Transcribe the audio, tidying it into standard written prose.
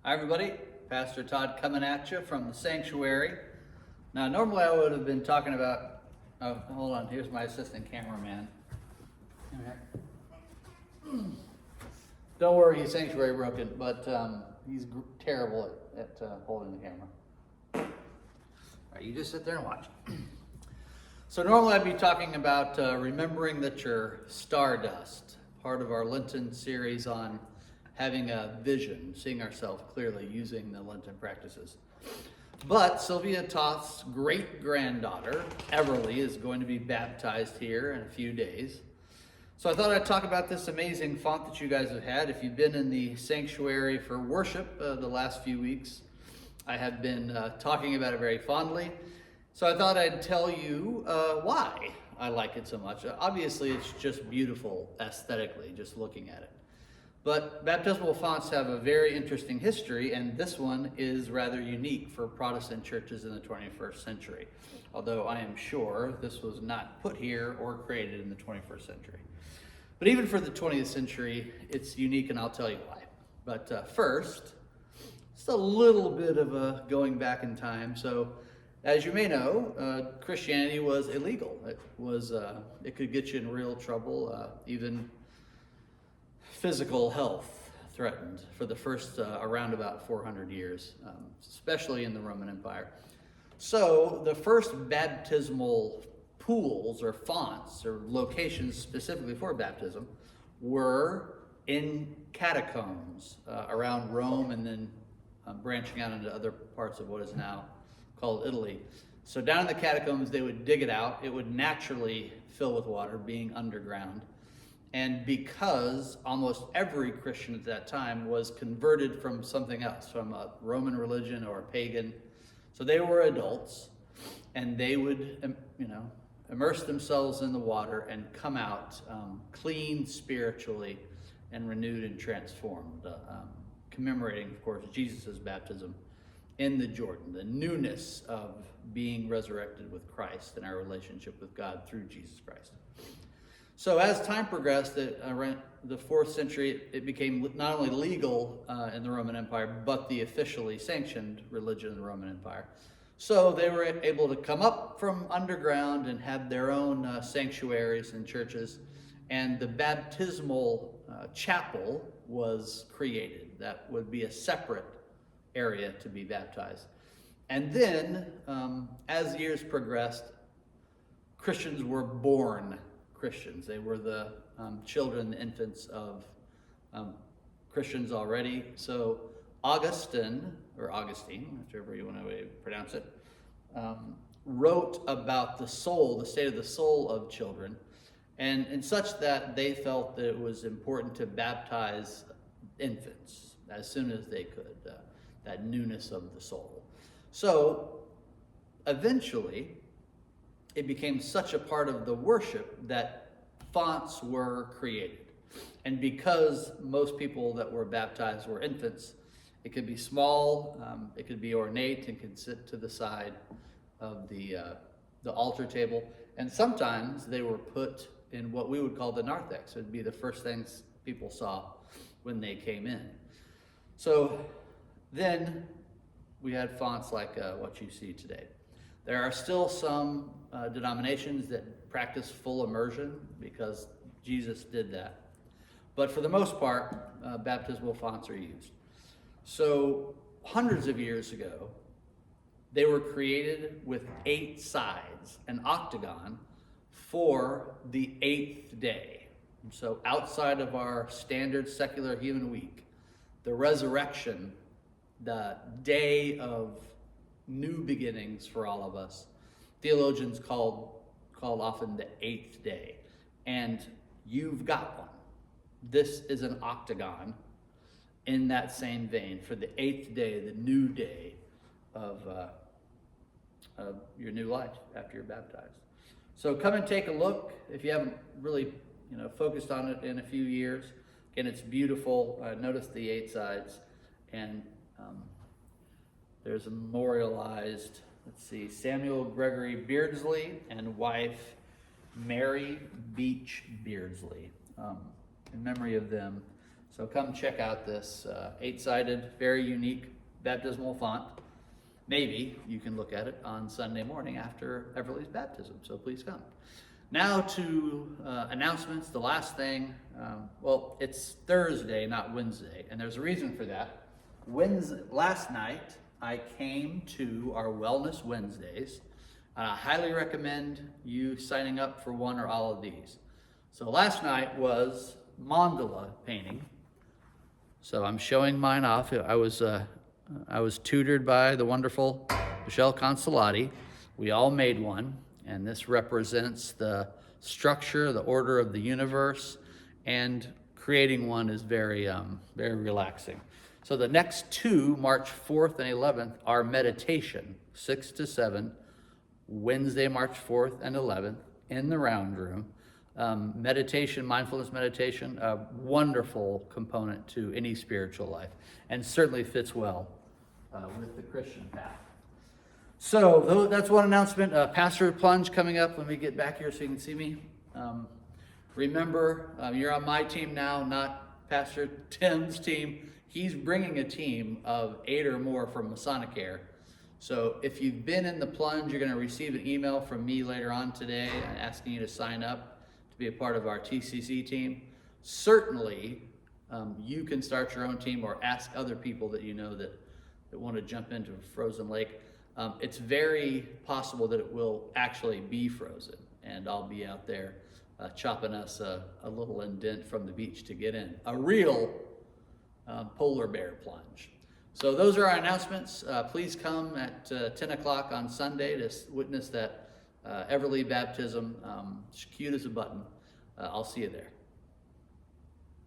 Hi everybody, Pastor Todd coming at you from the sanctuary. Now normally I would have been talking about, oh hold on, here's my assistant cameraman. Don't worry, he's sanctuary broken, but he's terrible at holding the camera. All right, you just sit there and watch. So normally I'd be talking about remembering that you're stardust, part of our Lenten series on having a vision, seeing ourselves clearly using the Lenten practices. But Sylvia Toth's great-granddaughter, Everly, is going to be baptized here in a few days. So I thought I'd talk about this amazing font that you guys have had. If you've been in the sanctuary for worship the last few weeks, I have been talking about it very fondly. So I thought I'd tell you why I like it so much. Obviously, it's just beautiful aesthetically, just looking at it. But baptismal fonts have a very interesting history, and this one is rather unique for Protestant churches in the 21st century. Although I am sure this was not put here or created in the 21st century. But even for the 20th century, it's unique, and I'll tell you why. But first, just a little bit of a going back in time. So, as you may know, Christianity was illegal. It could get you in real trouble, even physical health threatened for the first around about 400 years, especially in the Roman Empire. So the first baptismal pools or fonts or locations specifically for baptism were in catacombs around Rome, and then branching out into other parts of what is now called Italy. So down in the catacombs, they would dig it out. It would naturally fill with water, being underground. And because almost every Christian at that time was converted from something else, from a Roman religion or a pagan, so they were adults, and they would, immerse themselves in the water and come out clean spiritually and renewed and transformed, commemorating, of course, Jesus' baptism in the Jordan, the newness of being resurrected with Christ and our relationship with God through Jesus Christ. So as time progressed, around the 4th century, it became not only legal in the Roman Empire, but the officially sanctioned religion of the Roman Empire. So they were able to come up from underground and have their own sanctuaries and churches. And the baptismal chapel was created. That would be a separate area to be baptized. And then, as years progressed, Christians were born Christians. They were the children, the infants of Christians already. So Augustine, whichever you want to pronounce it, wrote about the soul, the state of the soul of children, and such that they felt that it was important to baptize infants as soon as they could, that newness of the soul. So eventually, it became such a part of the worship that fonts were created. And because most people that were baptized were infants, it could be small, it could be ornate, and could sit to the side of the altar table. And sometimes they were put in what we would call the narthex. It would be the first things people saw when they came in. So then we had fonts like what you see today. There are still some denominations that practice full immersion because Jesus did that. But for the most part, baptismal fonts are used. So hundreds of years ago, they were created with 8 sides, an octagon, for the 8th day. So outside of our standard secular human week, the resurrection, the day of new beginnings for all of us, theologians called often the 8th day. And you've got one. This is an octagon in that same vein for the 8th day, the new day of your new life after you're baptized. So come and take a look if you haven't really focused on it in a few years. Again, it's beautiful. Notice the 8 sides, and there's a memorialized, Samuel Gregory Beardsley and wife Mary Beach Beardsley. In memory of them, So come check out this 8-sided, very unique baptismal font. Maybe you can look at it on Sunday morning after Everly's baptism, so please come. Now to announcements. The last thing, well, it's Thursday, not Wednesday, and there's a reason for that. Last night, I came to our Wellness Wednesdays. I highly recommend you signing up for one or all of these. So last night was mandala painting. So I'm showing mine off. I was tutored by the wonderful Michelle Consolati. We all made one, and this represents the structure, the order of the universe, and creating one is very relaxing. So the next two, March 4th and 11th, are meditation, 6 to 7, Wednesday, March 4th and 11th, in the round room. Meditation, mindfulness meditation, a wonderful component to any spiritual life, and certainly fits well with the Christian path. So that's one announcement. Pastor Plunge coming up. Let me get back here so you can see me. Remember, you're on my team now, not Pastor Tim's team. He's bringing a team of 8 or more from Masonicare. So if you've been in the plunge, you're going to receive an email from me later on today asking you to sign up to be a part of our TCC team. Certainly, you can start your own team or ask other people that you know that want to jump into a frozen lake. It's very possible that it will actually be frozen, and I'll be out there chopping us a little indent from the beach to get in. A real polar bear plunge. So those are our announcements. Please come at 10 o'clock on Sunday to witness that Everly baptism. Cute as a button. I'll see you there.